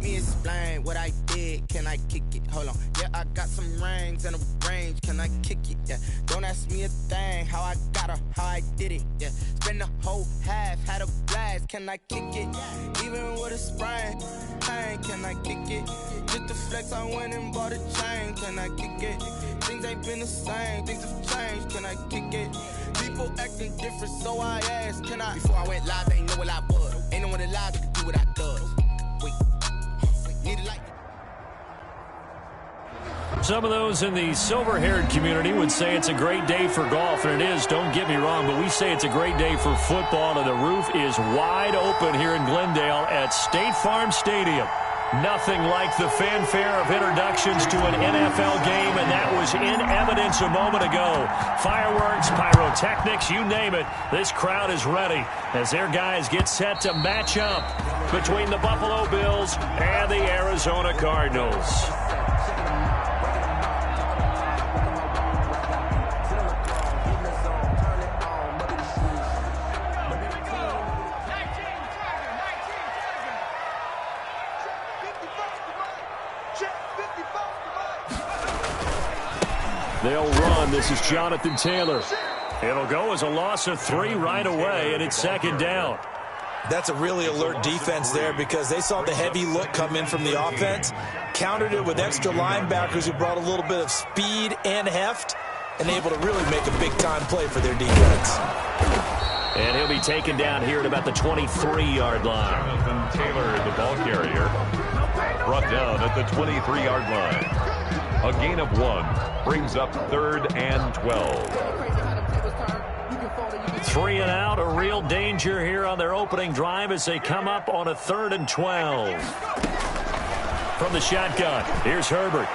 me explain what I did. Can I kick it? Hold on. Yeah, I got some rings and a range. Can I kick it? Yeah. Don't ask me a thing. How I got her, how I did it. Yeah. Spend the whole half, had a blast. Can I kick it? Even with a sprain. Hey, can I kick it? Just the flex, I went and bought a chain. Can I kick it? Things ain't been the same. Things have changed. Can I kick it? People acting different, so I asked, can I? Before I went live, they ain't know what I was. Ain't no one alive that could do what I does. Wait, need a light. Some of those in the silver-haired community would say it's a great day for golf, and it is, don't get me wrong, but we say it's a great day for football, and the roof is wide open here in Glendale at State Farm Stadium. Nothing like the fanfare of introductions to an NFL game, and that was in evidence a moment ago. Fireworks, pyrotechnics, you name it. This crowd is ready as their guys get set to match up between the Buffalo Bills and the Arizona Cardinals. They'll run. This is Jonathan Taylor. It'll go as a loss of 3 right away, and it's second down. That's a really alert defense there because they saw the heavy look come in from the offense, countered it with extra linebackers who brought a little bit of speed and heft, and able to really make a big-time play for their defense. And he'll be taken down here at about the 23-yard line. Jonathan Taylor, the ball carrier, brought down at the 23-yard line. A gain of 1 brings up 3rd and 12. 3 and out, a real danger here on their opening drive as they come up on a 3rd and 12. From the shotgun, here's Herbert.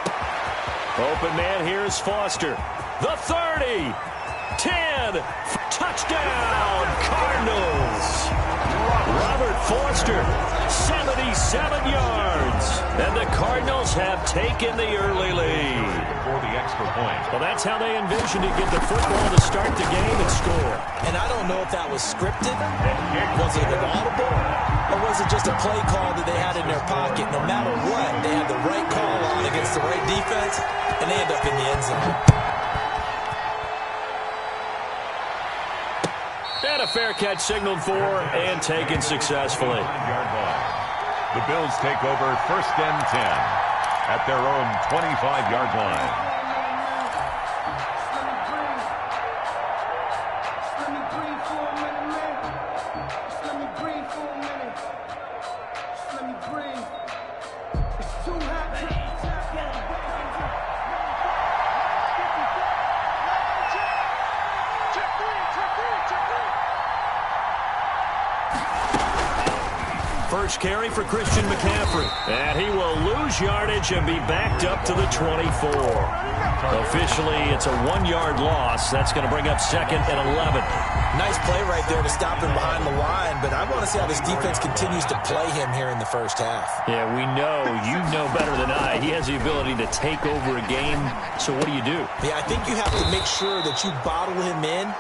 Open man, here's Foster. The 30, 10, touchdown, Cardinals. Robert Foster, 77 yards. And the Cardinals have taken the early lead. For the extra point. Well, that's how they envisioned to get the football to start the game and score. And I don't know if that was scripted, was it an audible, or was it just a play call that they had in their pocket? No matter what, they had the right call on against the right defense, and they end up in the end zone. And a fair catch signaled for and taken successfully. The Bills take over 1st and 10 at their own 25-yard line. First carry for Christian McCaffrey. And he will lose yardage and be backed up to the 24. Officially, it's a 1-yard loss. That's going to bring up 2nd and 11. Nice play right there to stop him behind the line, but I want to see how this defense continues to play him here in the first half. Yeah, we know. You know better than I. He has the ability to take over a game. So what do? Yeah, I think you have to make sure that you bottle him in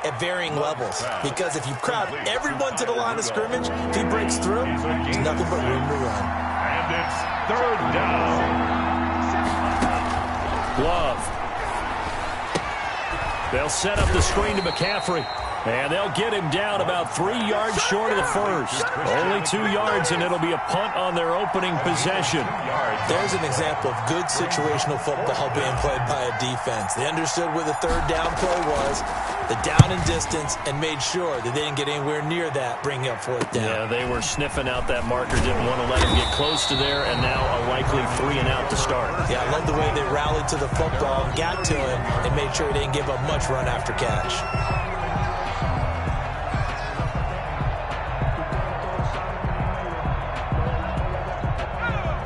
at varying levels, because if you crowd everyone to the line of scrimmage, if he breaks through, there's nothing but room to run. And it's 3rd down. Love. They'll set up the screen to McCaffrey. And they'll get him down about 3 yards short of the first. Only 2 yards, and it'll be a punt on their opening possession. There's an example of good situational football being played by a defense. They understood where the 3rd down play was, the down and distance, and made sure that they didn't get anywhere near that, bringing up 4th down. Yeah, they were sniffing out that marker, didn't want to let him get close to there, and now a likely 3 and out to start. Yeah, I love the way they rallied to the football, got to him, and made sure he didn't give up much run after catch.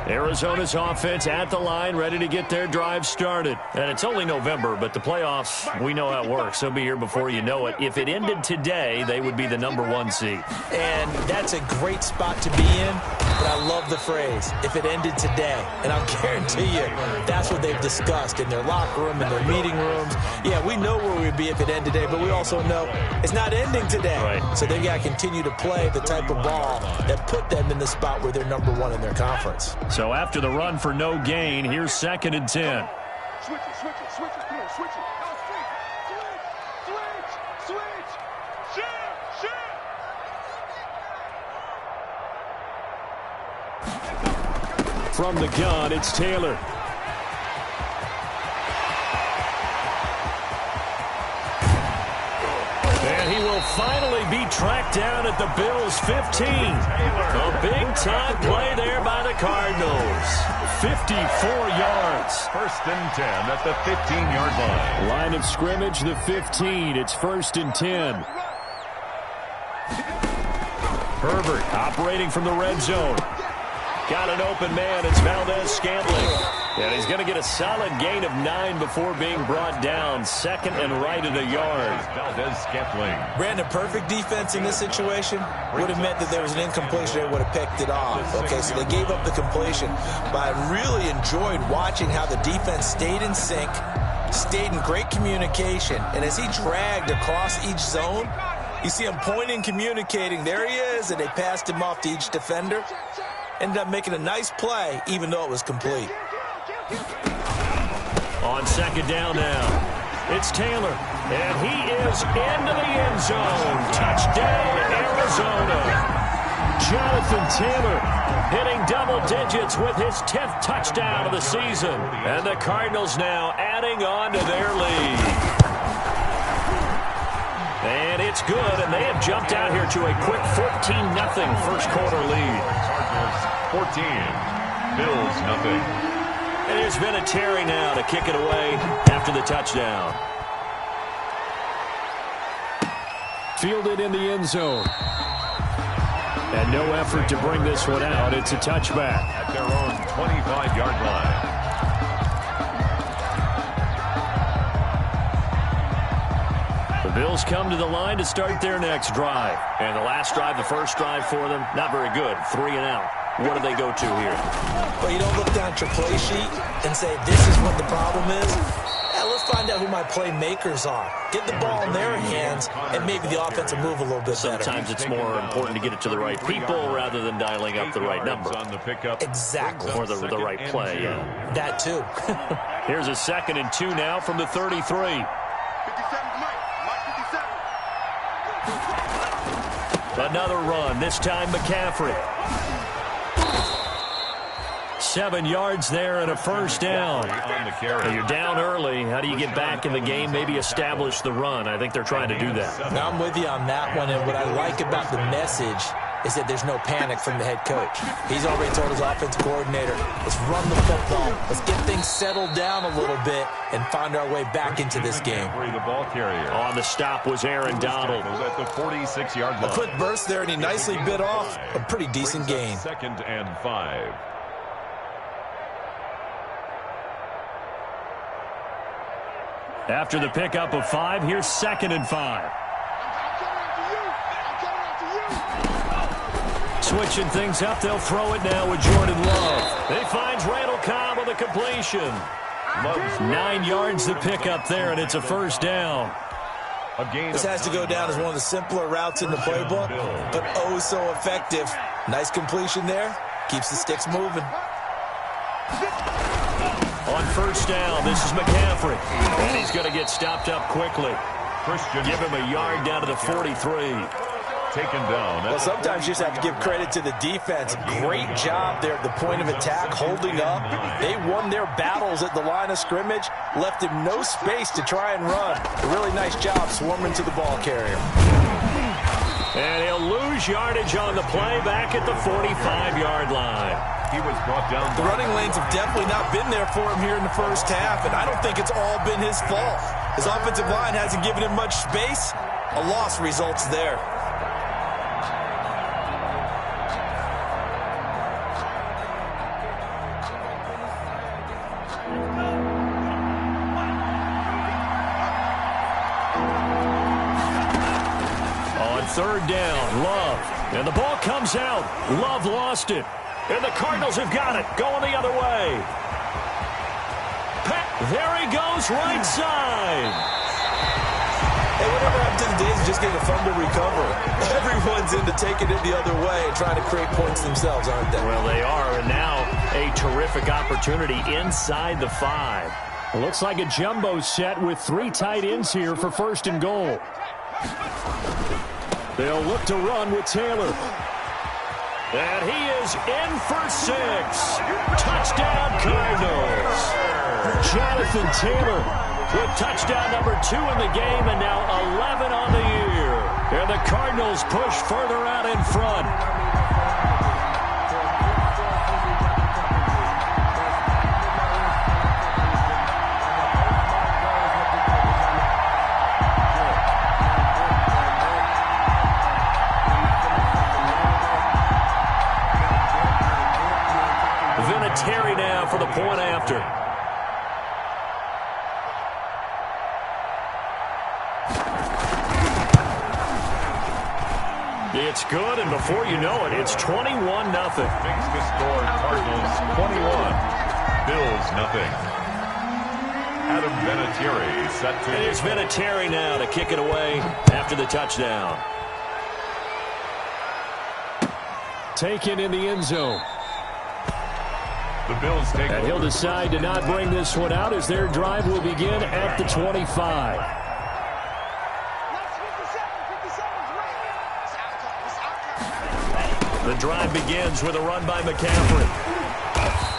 Arizona's offense at the line, ready to get their drive started. And it's only November, but the playoffs, we know how it works. They'll be here before you know it. If it ended today, they would be the #1 seed. And that's a great spot to be in but I love the phrase, if it ended today. And I'll guarantee you that's what they've discussed in their locker room, in their meeting rooms. Yeah, we know where we'd be if it ended today, but we also know it's not ending today. Right. So they've got to continue to play the type of ball that put them in the spot where they're number one in their conference. So after the run for no gain, here's 2nd and 10. Switch it, switch it, switch it, come on, switch it. No, switch, shift. From the gun, it's Taylor. And he will finally be tracked down at the Bills' 15. A big-time play there by the Cardinals. 54 yards. 1st and 10 at the 15-yard line. Line of scrimmage, the 15. It's 1st and 10. Herbert operating from the red zone. Got an open man. It's Valdez-Scantling. And he's going to get a solid gain of 9 before being brought down. 2nd and right at a yard. Valdez-Scantling. Brandon, perfect defense in this situation would have meant that there was an incompletion. They would have picked it off. Okay, so they gave up the completion. But I really enjoyed watching how the defense stayed in sync, stayed in great communication. And as he dragged across each zone, you see him pointing, communicating. There he is, and they passed him off to each defender. Ended up making a nice play, even though it was complete. On 2nd down now, it's Taylor. And he is into the end zone. Touchdown, Arizona. Jonathan Taylor hitting double digits with his 10th touchdown of the season. And the Cardinals now adding on to their lead. And it's good, and they have jumped out here to a quick 14-0 first quarter lead. Cardinals 14, Bills nothing. And there's been a Terry now to kick it away after the touchdown. Fielded in the end zone. And no effort to bring this one out. It's a touchback. At their own 25-yard line. The Bills come to the line to start their next drive. And the last drive, the first drive for them, not very good. 3 and out. What do they go to here? Well, you don't look down at your play sheet and say, this is what the problem is. Yeah, let's find out who my playmakers are. Get the ball in their hands, and maybe the offense will move a little bit better. Sometimes it's more important to get it to the right people rather than dialing up the right number. On the pickup. Exactly. Or the right play, yeah. That too. Here's a 2nd and 2 now from the 33. 57, Mike 57. Another run, this time McCaffrey. 7 yards there and a first down. On the carry. You're down early. How do you get back in the game? Maybe establish the run. I think they're trying to do that. Now I'm with you on that one, and what I like about the message is that there's no panic from the head coach. He's already told his offensive coordinator, let's run the football. Let's get things settled down a little bit and find our way back into this game. The ball carrier. On the stop was Aaron Donald. At the 46-yard line. A quick burst there, and he nicely bit off a pretty decent gain. 2nd and 5. After the pickup of 5, here's 2nd and 5. Switching things up, they'll throw it now with Jordan Love. They find Randall Cobb on the completion. 9 yards to pick up there, and it's a first down. This has to go down as one of the simpler routes in the playbook, but oh so effective. Nice completion there. Keeps the sticks moving. On first down, this is McCaffrey. And he's going to get stopped up quickly. Christian. Give him a yard down to the 43. Taken down. Well, sometimes you just have to give credit to the defense. Great job there at the point of attack, holding up. They won their battles at the line of scrimmage, left him no space to try and run. A really nice job swarming to the ball carrier. And he'll lose yardage on the play back at the 45-yard line. He was brought down. The running lanes have definitely not been there for him here in the first half, and I don't think it's all been his fault. His offensive line hasn't given him much space. A loss results there. On third down, Love. And the ball comes out. Love lost it. And the Cardinals have got it, going the other way. There he goes, right side. Hey, whatever happened to the days of just getting a fumble recover? Everyone's into taking it the other way and trying to create points themselves, aren't they? Well, they are, and now a terrific opportunity inside the 5. It looks like a jumbo set with 3 tight ends here for 1st and goal. They'll look to run with Taylor. And he is in for 6. Touchdown, Cardinals. Jonathan Taylor with touchdown number 2 in the game, and now 11 on the year. And the Cardinals push further out in front. Vinatieri now for the point after. It's good, and before you know it, it's 21-0. Makes the score Cardinals 21, Bills nothing. Adam Vinatieri set to... It is Vinatieri now to kick it away after the touchdown. Taken in the end zone. The Bills take And he'll decide to not bring this one out as their drive will begin at the 25. The drive begins with a run by McCaffrey.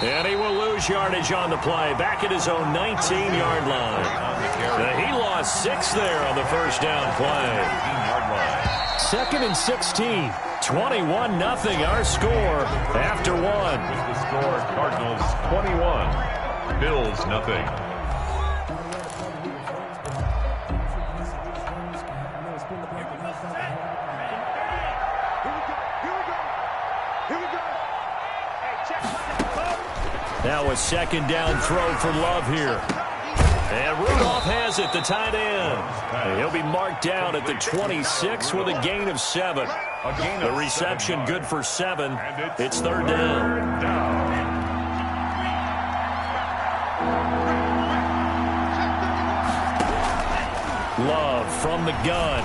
And he will lose yardage on the play. Back at his own 19-yard line. He lost 6 there on the first down play. 2nd and 16. 21-0 our score after 1. The score Cardinals 21, Bills nothing. Now a 2nd down throw for Love here. And Rudolph has it, the tight end. And he'll be marked down at the 26 with a gain of 7. The reception good for 7. It's 3rd down. Love from the gun.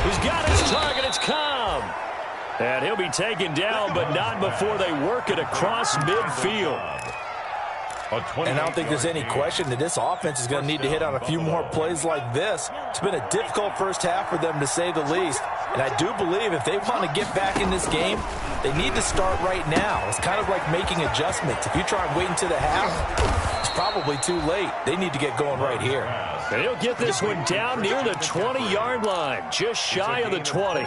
He's got his target. It's Cobb. And he'll be taken down, but not before they work it across midfield. And I don't think there's any question that this offense is going to need to hit on a few more plays like this. It's been a difficult first half for them, to say the least. And I do believe if they want to get back in this game, they need to start right now. It's kind of like making adjustments. If you try and wait until the half, it's probably too late. They need to get going right here. And he'll get this one down near the 20-yard line, just shy of the 20.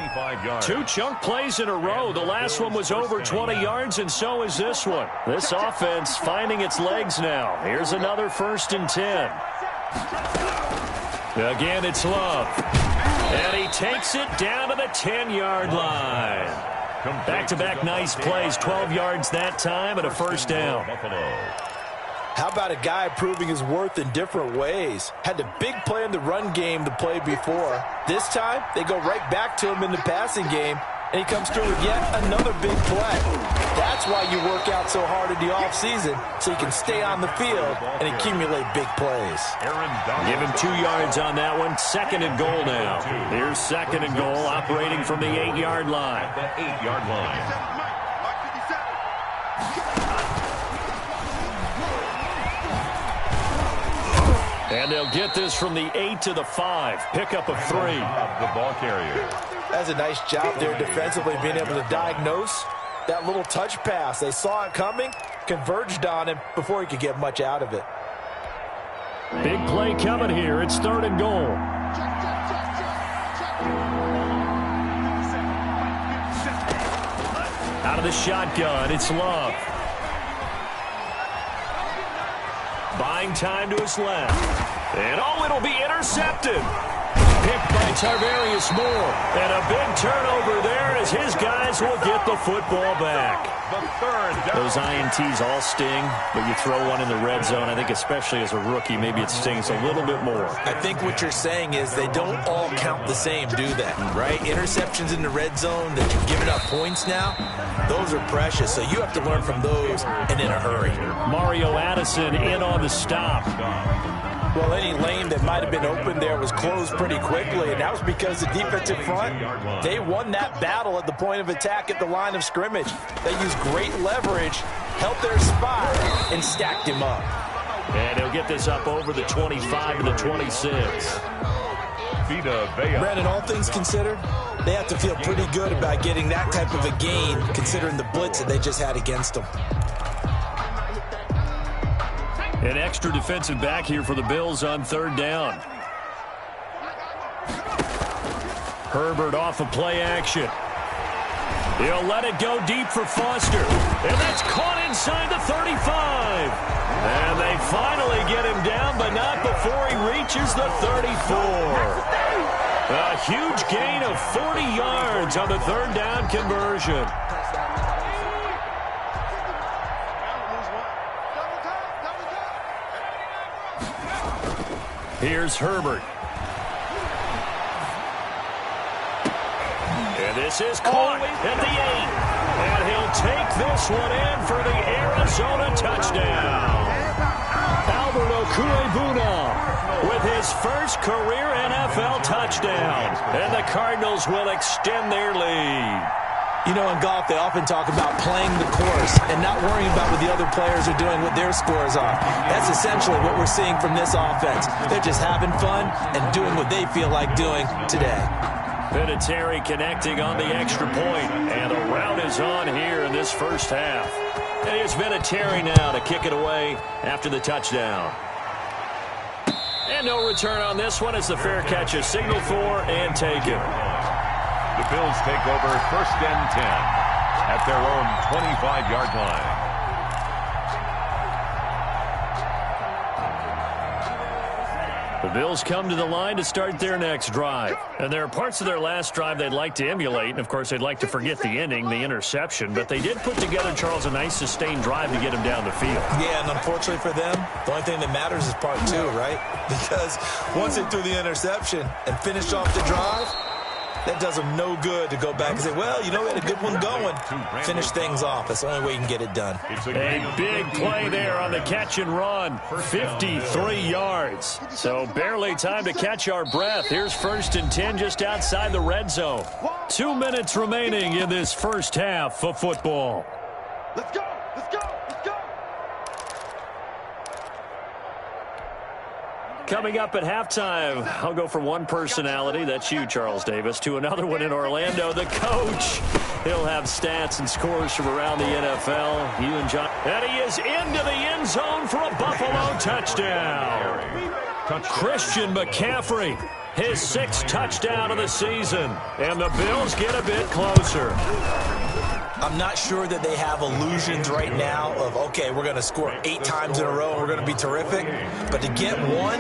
2 chunk plays in a row. The last one was over 20 yards, and so is this one. This offense finding its legs now. Here's another 1st and 10. Again, it's Love. And he takes it down to the 10-yard line. Back-to-back nice plays, 12 yards that time and a 1st down. How about a guy proving his worth in different ways? Had the big play in the run game the play before. This time, they go right back to him in the passing game, and he comes through with yet another big play. That's why you work out so hard in the offseason, so you can stay on the field and accumulate big plays. Give him 2 yards on that one. 2nd and goal now. Here's 2nd and goal, operating from the 8-yard line. The 8-yard line. And they'll get this from the 8 to the 5. Pickup of 3. The ball carrier. That's a nice job there defensively, being able to diagnose that little touch pass. They saw it coming, converged on him before he could get much out of it. Big play coming here. It's 3rd and goal. Out of the shotgun, it's Love. Buying time to his left. And oh, it'll be intercepted. Picked by Tarvarius Moore. And a big turnover there as his guys will get the football back. The third down. Those INTs all sting, but you throw one in the red zone, I think especially as a rookie, maybe it stings a little bit more. I think what you're saying is they don't all count the same, do they? Right? Interceptions in the red zone that you're giving up points now, those are precious. So you have to learn from those and in a hurry. Mario Addison in on the stop. Well, any lane that might have been open there was closed pretty quickly, and that was because the defensive front, they won that battle at the point of attack at the line of scrimmage. They used great leverage, held their spot, and stacked him up. And he'll get this up over the 25 to the 26. Brandon, all things considered, they have to feel pretty good about getting that type of a gain, considering the blitz that they just had against them. An extra defensive back here for the Bills on third down. Herbert off of play action. He'll let it go deep for Foster. And that's caught inside the 35. And they finally get him down, but not before he reaches the 34. A huge gain of 40 yards on the third down conversion. Here's Herbert. And this is caught at the 8. And he'll take this one in for the Arizona touchdown. Albert Okwuegbunam with his first career NFL touchdown. And the Cardinals will extend their lead. You know, in golf, they often talk about playing the course and not worrying about what the other players are doing, what their scores are. That's essentially what we're seeing from this offense. They're just having fun and doing what they feel like doing today. Vinatieri connecting on the extra point, and the route is on here in this first half. And it's Vinatieri now to kick it away after the touchdown. And no return on this one as the fair catch is signaled for and taken. The Bills take over 1st and 10 at their own 25-yard line. The Bills come to the line to start their next drive. And there are parts of their last drive they'd like to emulate. And, of course, they'd like to forget the ending, the interception. But they did put together, Charles, a nice sustained drive to get him down the field. Yeah, and unfortunately for them, the only thing that matters is part 2, right? Because once they threw the interception and finished off the drive, that does them no good to go back and say, well, you know, we had a good one going. Finish things off. That's the only way you can get it done. A big play there on the catch and run. 53 yards. So barely time to catch our breath. Here's 1st and 10 just outside the red zone. 2 minutes remaining in this first half of football. Let's go! Let's go! Let's go! Coming up at halftime, I'll go from one personality, that's you, Charles Davis, to another one in Orlando, the coach. He'll have stats and scores from around the NFL. You and John. And he is into the end zone for a Buffalo touchdown. Christian McCaffrey, his 6th touchdown of the season. And the Bills get a bit closer. I'm not sure that they have illusions right now of, okay, we're going to score 8 times in a row and we're going to be terrific. But to get one,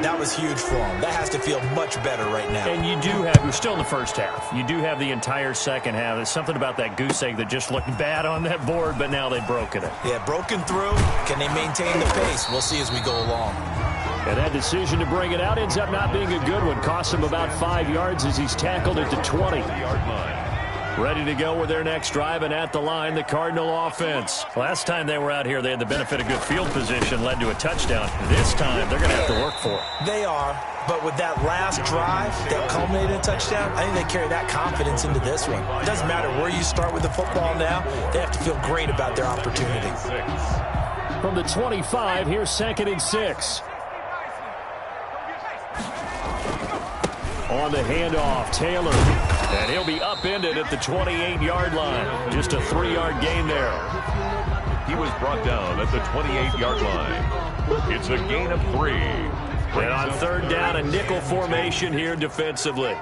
that was huge for them. That has to feel much better right now. And you do have, we're still in the first half. You do have the entire second half. There's something about that goose egg that just looked bad on that board, but now they've broken it. Yeah, broken through. Can they maintain the pace? We'll see as we go along. And that decision to bring it out ends up not being a good one. Costs him about 5 yards as he's tackled at the 20-yard line. Ready to go with their next drive, and at the line, the Cardinal offense. Last time they were out here, they had the benefit of good field position, led to a touchdown. This time, they're going to have to work for it. They are, but with that last drive that culminated in a touchdown, I think they carry that confidence into this one. It doesn't matter where you start with the football now. They have to feel great about their opportunity. From the 25, here's 2nd and 6. On the handoff, Taylor. And he'll be upended at the 28-yard line. Just a 3-yard gain there. He was brought down at the 28-yard line. It's a gain of 3. And on third down, a nickel formation here defensively.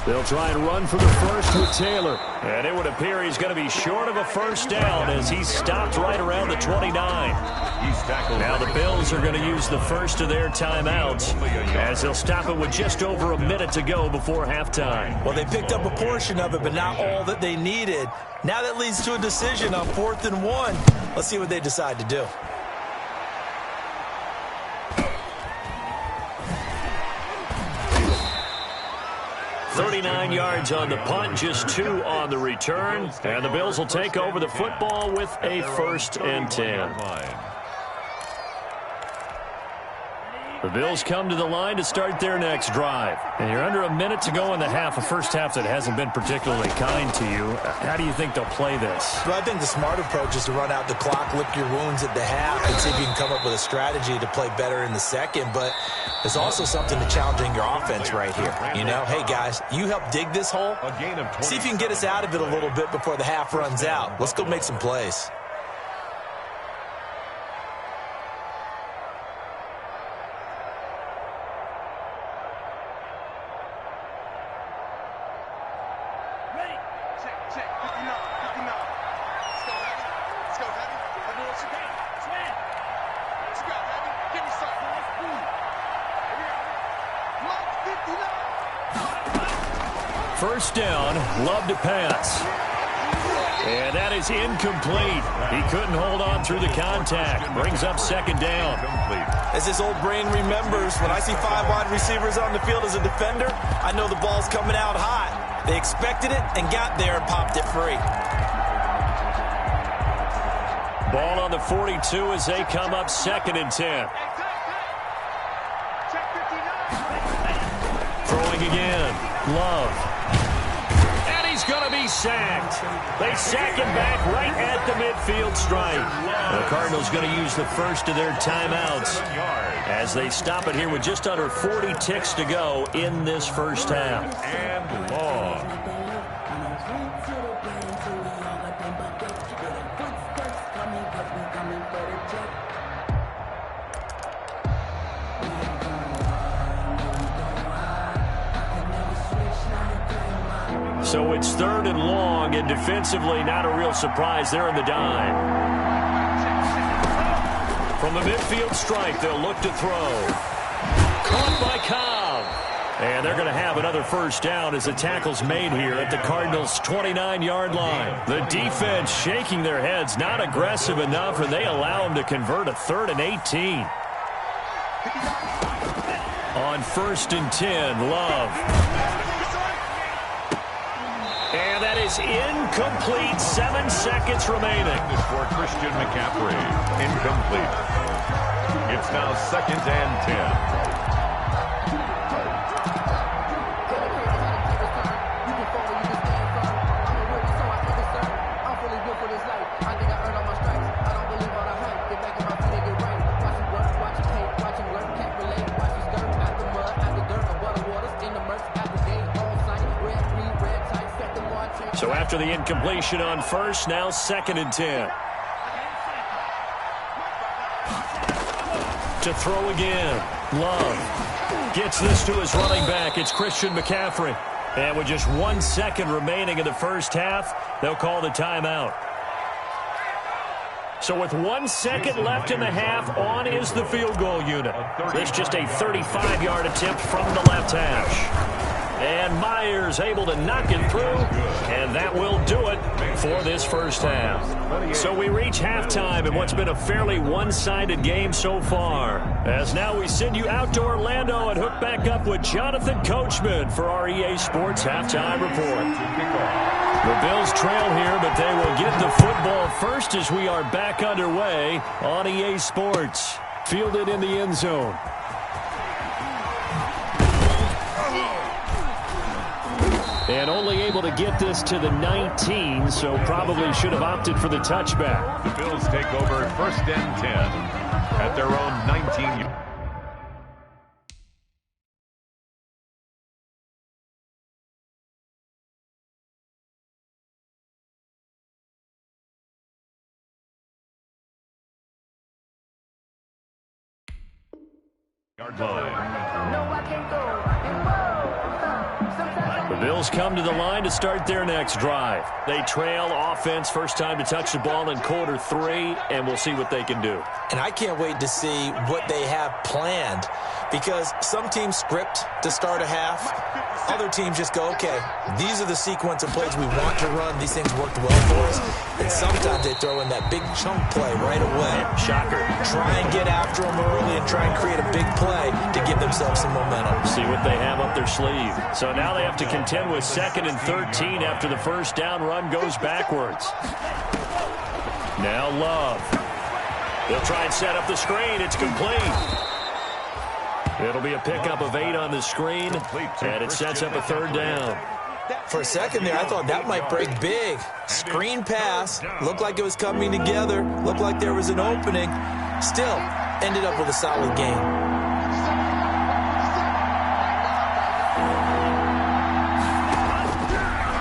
They'll try and run for the first with Taylor. And it would appear he's going to be short of a first down as he's stopped right around the 29. Now the Bills are going to use the first of their timeouts as they'll stop it with just over a minute to go before halftime. Well, they picked up a portion of it, but not all that they needed. Now that leads to a decision on 4th and 1. Let's see what they decide to do. 39 yards on the punt, just 2 on the return. And the Bills will take over the football with a 1st and 10. The Bills come to the line to start their next drive. And you're under a minute to go in the half, a first half that hasn't been particularly kind to you. How do you think they'll play this? Well, I think the smart approach is to run out the clock, lick your wounds at the half, and see if you can come up with a strategy to play better in the second. But there's also something to challenging your offense right here. You know, hey, guys, you help dig this hole. See if you can get us out of it a little bit before the half runs out. Let's go make some plays. First down, Love to pass. And that is incomplete. He couldn't hold on through the contact. Brings up 2nd down. As his old brain remembers, when I see 5 wide receivers on the field as a defender, I know the ball's coming out hot. They expected it and got there and popped it free. Ball on the 42 as they come up 2nd and 10. Throwing again. Love. Going to be sacked. They sack him back right at the midfield stripe. The Cardinals going to use the first of their timeouts as they stop it here with just under 40 ticks to go in this first half. And long. So it's 3rd and long, and defensively not a real surprise there in the dime. From the midfield stripe, they'll look to throw. Caught by Cobb. And they're going to have another first down as the tackle's made here at the Cardinals' 29-yard line. The defense shaking their heads, not aggressive enough, and they allow them to convert a 3rd and 18. On 1st and 10, Love. And that is incomplete. 7 seconds remaining. For Christian McCaffrey. Incomplete. It's now 2nd and 10. So after the incompletion on 1st, now 2nd and 10. To throw again. Love gets this to his running back. It's Christian McCaffrey. And with just 1 second remaining in the first half, they'll call the timeout. So with 1 second left in the half, on is the field goal unit. This just a 35-yard attempt from the left hash. And Myers able to knock it through, and that will do it for this first half. So we reach halftime in what's been a fairly one-sided game so far. As now we send you out to Orlando and hook back up with Jonathan Coachman for our EA Sports Halftime Report. The Bills trail here, but they will get the football first as we are back underway on EA Sports. Fielded in the end zone. And only able to get this to the 19, so probably should have opted for the touchback. The Bills take over 1st and 10 at their own 19. Yard line. The The Bills come to the line to start their next drive. They trail offense, first time to touch the ball in quarter 3, and we'll see what they can do. And I can't wait to see what they have planned, because some teams script to start a half. Other teams just go, okay, these are the sequence of plays we want to run. These things worked well for us. And sometimes they throw in that big chunk play right away. Shocker. Try and get after them early and try and create a big play to give themselves some momentum. See what they have up their sleeve. So now they have to contend with 2nd and 13 after the first down run goes backwards. Now Love. They'll try and set up the screen. It's complete. It'll be a pickup of 8 on the screen, and it sets up a 3rd down. For a second there, I thought that might break big. Screen pass. Looked like it was coming together. Looked like there was an opening. Still, ended up with a solid game.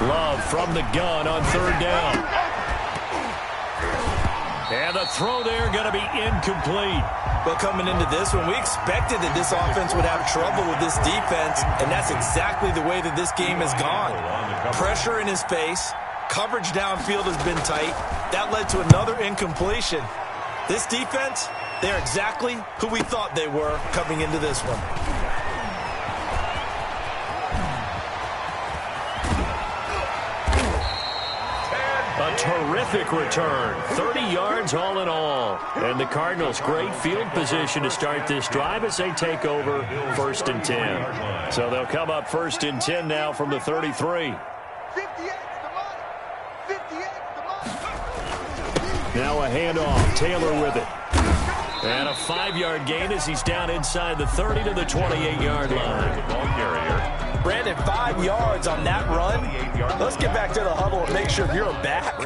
Love from the gun on 3rd down. And the throw there going to be incomplete. But coming into this one, we expected that this offense would have trouble with this defense, and that's exactly the way that this game has gone. Pressure in his face, coverage downfield has been tight. That led to another incompletion. This defense, they're exactly who we thought they were coming into this one. A terrific return. 30 yards all in all. And the Cardinals, great field position to start this drive as they take over 1st and 10. So they'll come up 1st and 10 now from the 33. Now a handoff. Taylor with it. And a 5-yard gain as he's down inside the 30 to the 28-yard line. Ball carrier. Brandon, 5 yards on that run. Let's get back to the huddle and make sure you're back.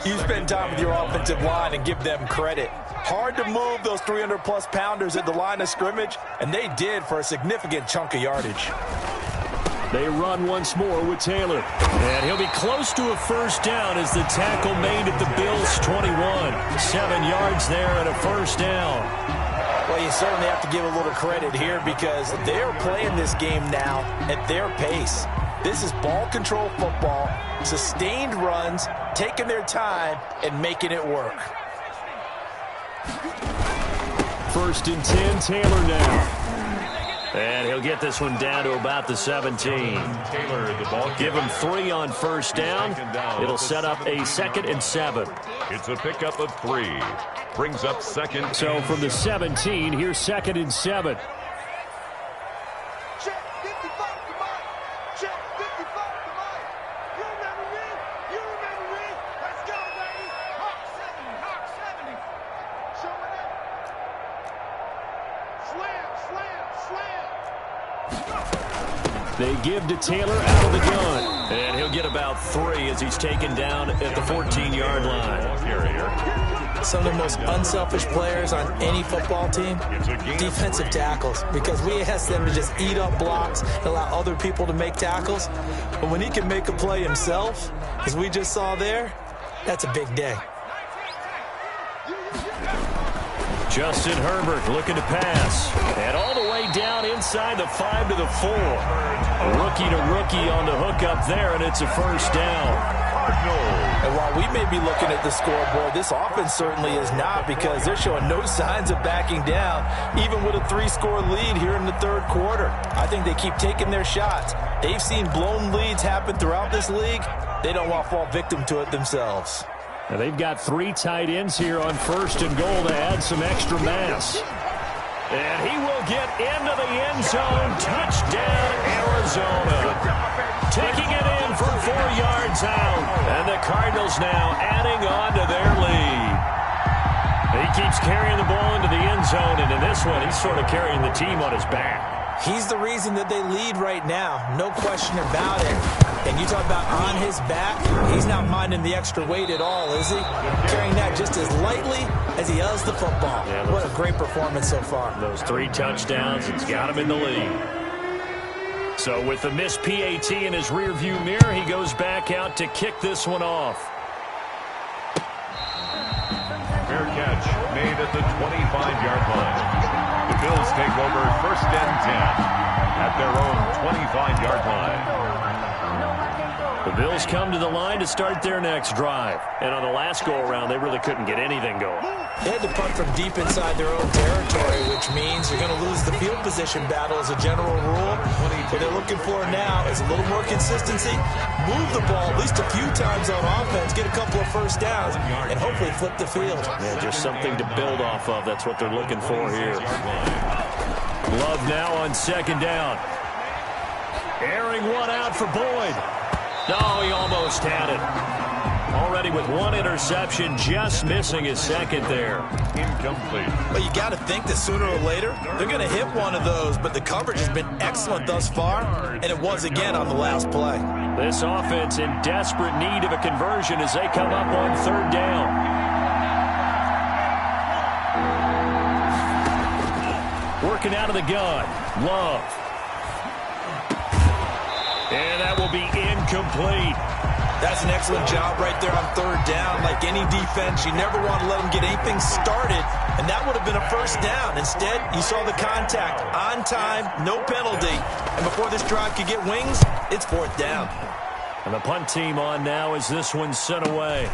You spend time with your offensive line and give them credit. Hard to move those 300-plus pounders at the line of scrimmage, and they did for a significant chunk of yardage. They run once more with Taylor. And he'll be close to a 1st down as the tackle made at the Bills' 21. 7 yards there and a 1st down. Well, you certainly have to give a little credit here because they're playing this game now at their pace. This is ball control football, sustained runs, taking their time, and making it work. 1st and 10, Taylor now. And he'll get this one down to about the 17. Taylor, the ball. Give him 3 on 1st down. It'll set up a 2nd and 7. It's a pickup of 3. Brings up 2nd. So from the 17, here's 2nd and 7. Check 55 to Mike. Check 55 to Mike. You remember me? You remember me? Let's go, baby. Hawk 70. Hawk 70. Showing up. Slam, slam, slam. They give to Taylor out of the gun. And he'll get about 3 as he's taken down at the 14-yard line. Ball carrier. Some of the most unselfish players on any football team, defensive tackles, because we ask them to just eat up blocks and allow other people to make tackles. But when he can make a play himself, as we just saw there, that's a big day. Justin Herbert looking to pass. And all the way down inside the 5 to the 4. Rookie to rookie on the hook up there, and it's a 1st down. And while we may be looking at the scoreboard, this offense certainly is not, because they're showing no signs of backing down, even with a 3-score lead here in the 3rd quarter. I think they keep taking their shots. They've seen blown leads happen throughout this league. They don't want to fall victim to it themselves. And they've got 3 tight ends here on 1st and goal to add some extra mass. And he will get into the end zone. Touchdown, Arizona. Taking it in from 4 yards out. And the Cardinals now adding on to their lead. He keeps carrying the ball into the end zone, and in this one, he's sort of carrying the team on his back. He's the reason that they lead right now, no question about it. And you talk about on his back, he's not minding the extra weight at all, is he? Carrying that just as lightly as he does the football. Yeah, what a great performance so far. Those 3 touchdowns, it's got him in the lead. So with the missed PAT in his rearview mirror, he goes back out to kick this one off. Fair catch made at the 25-yard line. The Bills take over 1st and 10 at their own 25-yard line. The Bills come to the line to start their next drive. And on the last go-around, they really couldn't get anything going. They had to punt from deep inside their own territory, which means you're going to lose the field position battle as a general rule. What they're looking for now is a little more consistency, move the ball at least a few times on offense, get a couple of first downs, and hopefully flip the field. Yeah, just something to build off of. That's what they're looking for here. Love now on second down. Airing one out for Boyd. No, he almost had it. Already with one interception, just missing his second there. Incomplete. Well, you got to think that sooner or later, they're going to hit one of those, but the coverage has been excellent thus far, and it was again on the last play. This offense in desperate need of a conversion as they come up on third down. Working out of the gun, Love. And that will be incomplete. That's an excellent job right there on third down. Like any defense, you never want to let them get anything started, and that would have been a first down. Instead, you saw the contact on time, no penalty, and before this drive could get wings, it's fourth down. And the punt team on now as this one's sent away.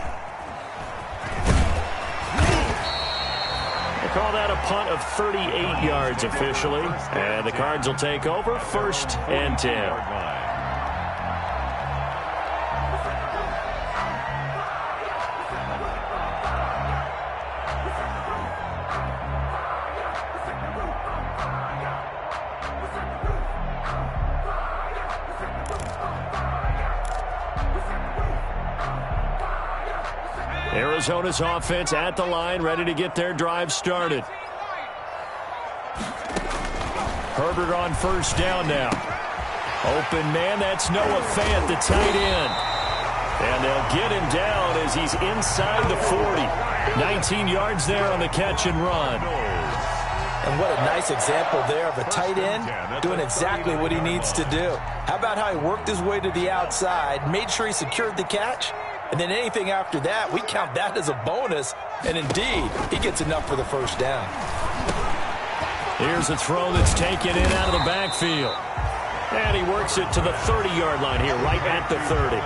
They call that a punt of 38 yards officially, and the Cards will take over 1st and 10. Arizona's offense at the line, ready to get their drive started. Herbert on first down now. Open man, that's Noah Fant, the tight end. And they'll get him down as he's inside the 40. 19 yards there on the catch and run. And what a nice example there of a tight end doing exactly what he needs to do. How about how he worked his way to the outside, made sure he secured the catch, and then anything after that, we count that as a bonus. And indeed, he gets enough for the first down. Here's a throw that's taken in out of the backfield. And he works it to the 30-yard line here, right at the 30.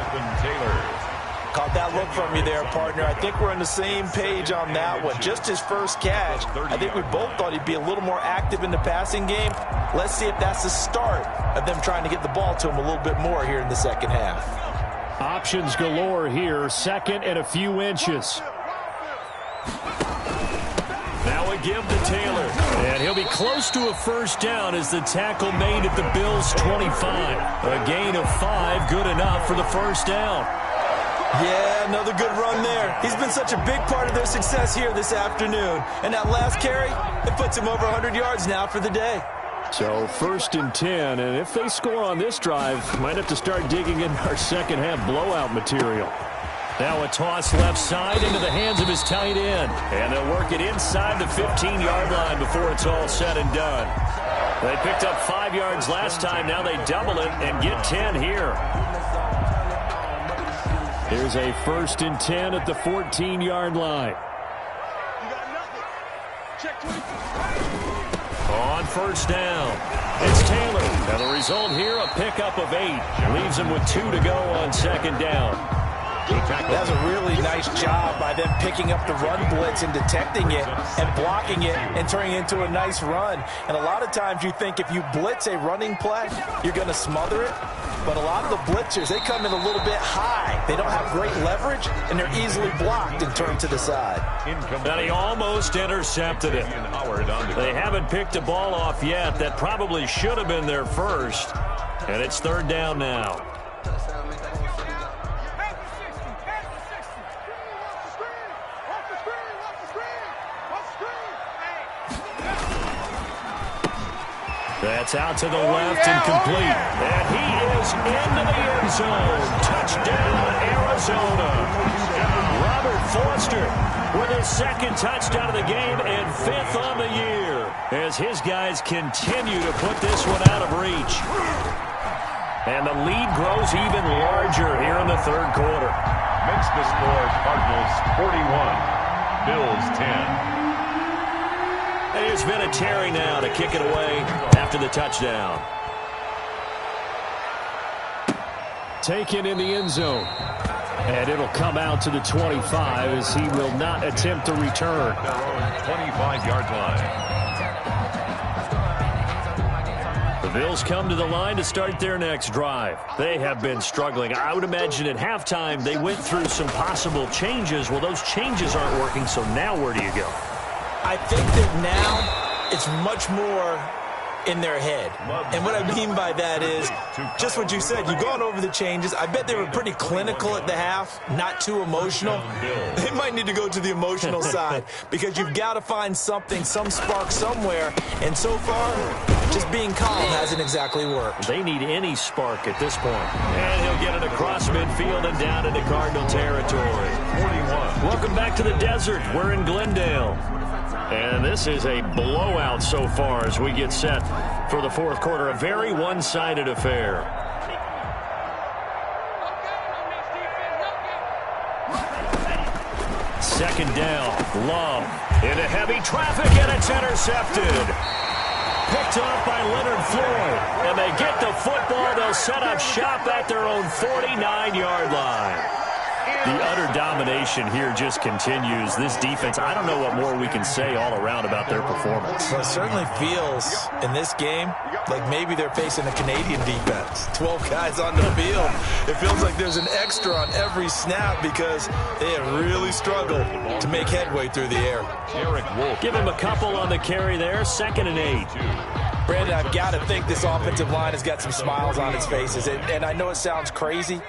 Caught that look from you there, partner. I think we're on the same page on that one. Just his first catch. I think we both thought he'd be a little more active in the passing game. Let's see if that's the start of them trying to get the ball to him a little bit more here in the second half. Options galore here, second and a few inches. Now a give to Taylor. And he'll be close to a first down as the tackle made at the Bills' 25. A gain of 5, good enough for the first down. Yeah, another good run there. He's been such a big part of their success here this afternoon. And that last carry, it puts him over 100 yards now for the day. So 1st and 10, and if they score on this drive, might have to start digging in our second half blowout material. Now a toss left side into the hands of his tight end. And they'll work it inside the 15-yard line before it's all said and done. They picked up 5 yards last time. Now they double it and get 10 here. Here's a 1st and 10 at the 14-yard line. On first down, it's Taylor. And the result here, a pickup of 8. Leaves him with 2 to go on second down. That's a really nice job by them picking up the run blitz and detecting it and blocking it and turning it into a nice run. And a lot of times you think if you blitz a running play, you're going to smother it. But a lot of the blitzers, they come in a little bit high. They don't have great leverage, and they're easily blocked and turned to the side. And he almost intercepted it. They haven't picked a ball off yet. That probably should have been their first. And it's third down now. That's out to the left and complete. And he is into the end zone. Touchdown, Arizona. Robert Foster with his second touchdown of the game and 5th on the year as his guys continue to put this one out of reach. And the lead grows even larger here in the third quarter. Makes the score Cardinals 41, Bills 10. It's been a Terry now to kick it away after the touchdown. taken in the end zone. And it'll come out to the 25 as he will not attempt to return. Their own 25-yard line. The Bills come to the line to start their next drive. They have been struggling. I would imagine at halftime they went through some possible changes. Well, those changes aren't working, so now where do you go? I think that now it's much more in their head. And what I mean by that is just what you said. You've gone over the changes. I bet they were pretty clinical at the half, not too emotional. They might need to go to the emotional side because you've got to find something, some spark somewhere. And so far, just being calm hasn't exactly worked. They need any spark at this point. And he'll get it across midfield and down into Cardinal territory. 41. Welcome back to the desert. We're in Glendale. And this is a blowout so far as we get set for the fourth quarter. A very one-sided affair. Second down. Love into heavy traffic, and it's intercepted. Picked off by Leonard Floyd. And they get the football. They'll set up shop at their own 49-yard line. The utter domination here just continues. This defense, I don't know what more we can say all around about their performance. Well, it certainly feels in this game like maybe they're facing a Canadian defense. 12 guys on the field. It feels like there's an extra on every snap because they have really struggled to make headway through the air. Give him a couple on the carry there. 2nd and 8. Brandon, I've got to think this offensive line has got some smiles on its faces. And I know it sounds crazy,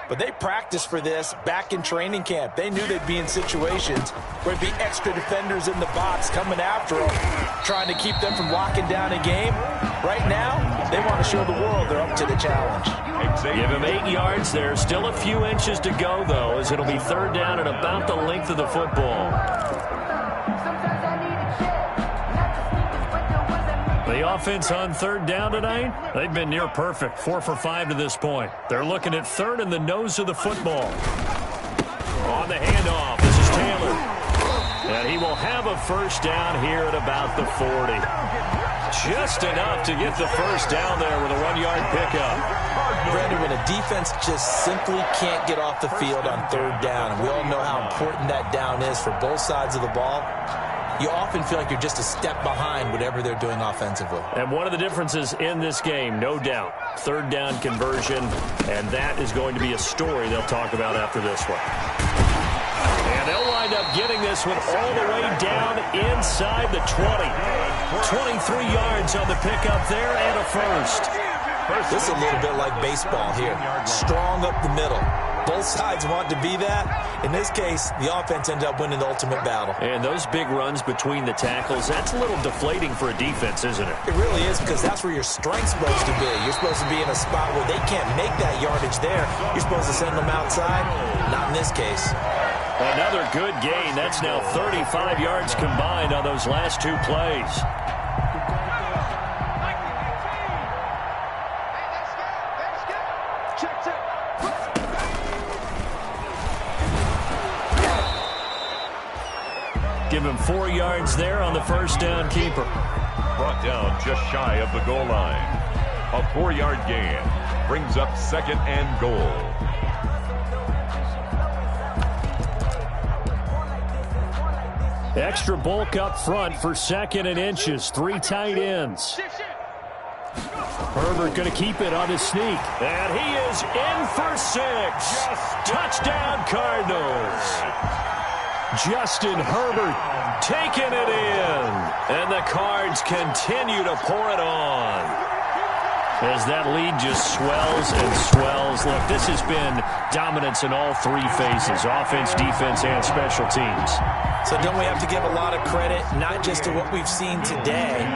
but they practiced for this back in training camp. They knew they'd be in situations where there'd be extra defenders in the box coming after them, trying to keep them from locking down a game. Right now, they want to show the world they're up to the challenge. Give him 8 yards there. Still a few inches to go, though, as it'll be 3rd down and about the length of the football. The offense on 3rd down tonight, they've been near perfect. 4 for 5 to this point. They're looking at 3rd and the nose of the football. On the handoff, this is Taylor. And he will have a first down here at about the 40. Just enough to get the first down there with a 1-yard pickup. Brandon, when a defense just simply can't get off the field on 3rd down, and we all know how important that down is for both sides of the ball, you often feel like you're just a step behind whatever they're doing offensively. And one of the differences in this game, no doubt, 3rd down conversion, and that is going to be a story they'll talk about after this one. And they'll wind up getting this one all the way down inside the 20. 23 yards on the pickup there and a first. This is a little bit like baseball here. Strong up the middle. Both sides want to be that. In this case, the offense ended up winning the ultimate battle. And those big runs between the tackles, that's a little deflating for a defense, isn't it? It really is, because that's where your strength's supposed to be. You're supposed to be in a spot where they can't make that yardage there. You're supposed to send them outside. Not in this case. Another good gain. That's now 35 yards combined on those last 2 plays. Give him 4 yards there on the first down keeper. Brought down just shy of the goal line. A 4-yard gain brings up 2nd and goal. Extra bulk up front for 2nd and inches. 3 tight ends. Herbert going to keep it on his sneak. And he is in for 6. Touchdown Cardinals. Justin Herbert taking it in. And the Cards continue to pour it on. As that lead just swells and swells. Look, this has been dominance in all 3 phases. Offense, defense, and special teams. So don't we have to give a lot of credit, not just to what we've seen today,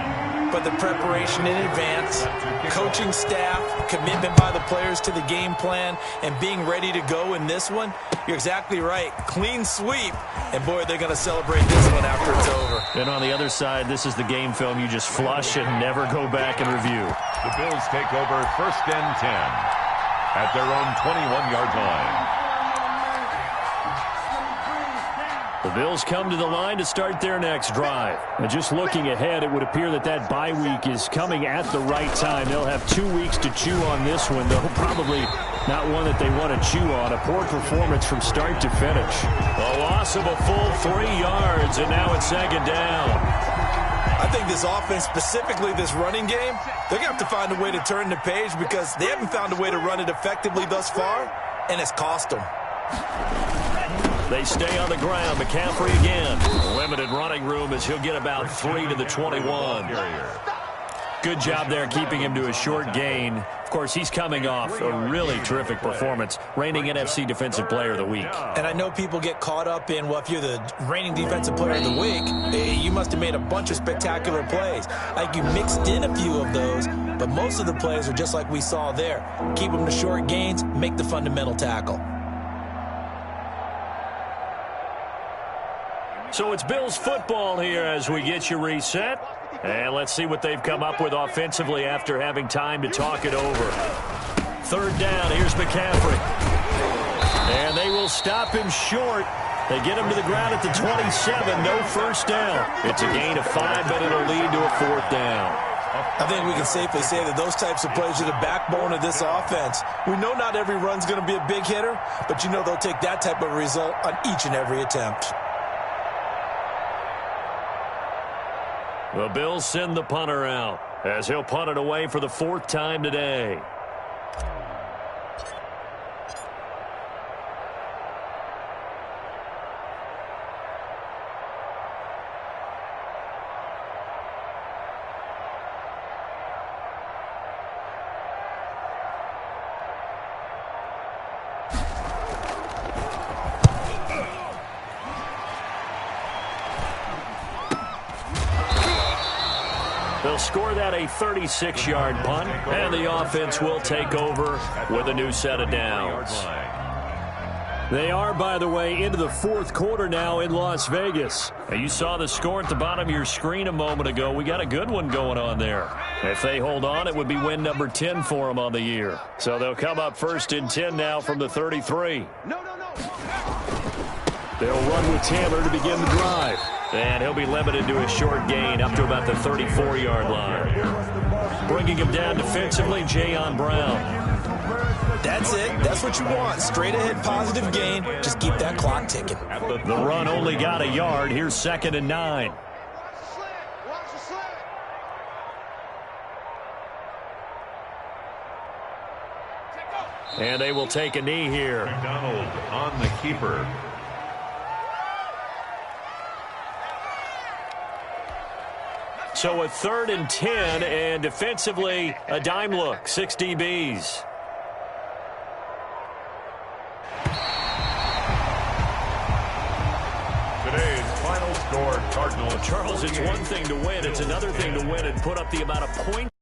but the preparation in advance, coaching staff, commitment by the players to the game plan, and being ready to go in this one? You're exactly right. Clean sweep. And, boy, they're going to celebrate this one after it's over. And on the other side, this is the game film you just flush and never go back and review. The Bills take over 1st and 10 at their own 21-yard line. The Bills come to the line to start their next drive. And just looking ahead, it would appear that that bye week is coming at the right time. They'll have 2 weeks to chew on this one, though probably not one that they want to chew on. A poor performance from start to finish. A loss of a full 3 yards, and now it's second down. I think this offense, specifically this running game, they're going to have to find a way to turn the page because they haven't found a way to run it effectively thus far, and it's cost them. They stay on the ground. McCaffrey again. Limited running room as he'll get about 3 to the 21. Good job there keeping him to a short gain. Of course, he's coming off a really terrific performance, reigning NFC Defensive Player of the Week. And I know people get caught up in, well, if you're the reigning Defensive Player of the Week, you must have made a bunch of spectacular plays. I think you mixed in a few of those, but most of the plays are just like we saw there. Keep them to short gains, make the fundamental tackle. So it's Bills football here as we get you reset. And let's see what they've come up with offensively after having time to talk it over. Third down, here's McCaffrey. And they will stop him short. They get him to the ground at the 27, no first down. It's a gain of 5, but it'll lead to a 4th down. I think we can safely say that those types of plays are the backbone of this offense. We know not every run's going to be a big hitter, but you know they'll take that type of result on each and every attempt. The Bills send the punter out as he'll punt it away for the 4th time today. They'll score that a 36-yard punt, and the offense will take over with a new set of downs. They are, by the way, into the 4th quarter now in Las Vegas. And you saw the score at the bottom of your screen a moment ago. We got a good one going on there. If they hold on, it would be win number 10 for them on the year. So they'll come up 1st and 10 now from the 33. They'll run with Taylor to begin the drive. And he'll be limited to a short gain up to about the 34-yard line. Bringing him down defensively, Jayon Brown. That's it. That's what you want. Straight ahead positive gain. Just keep that clock ticking. The run only got a yard. Here's 2nd and 9. And they will take a knee here. McDonald on the keeper. So a 3rd and 10, and defensively, a dime look, 6 DBs. Today's final score, Cardinals. Charles, it's one thing to win. It's another thing to win and put up the amount of points.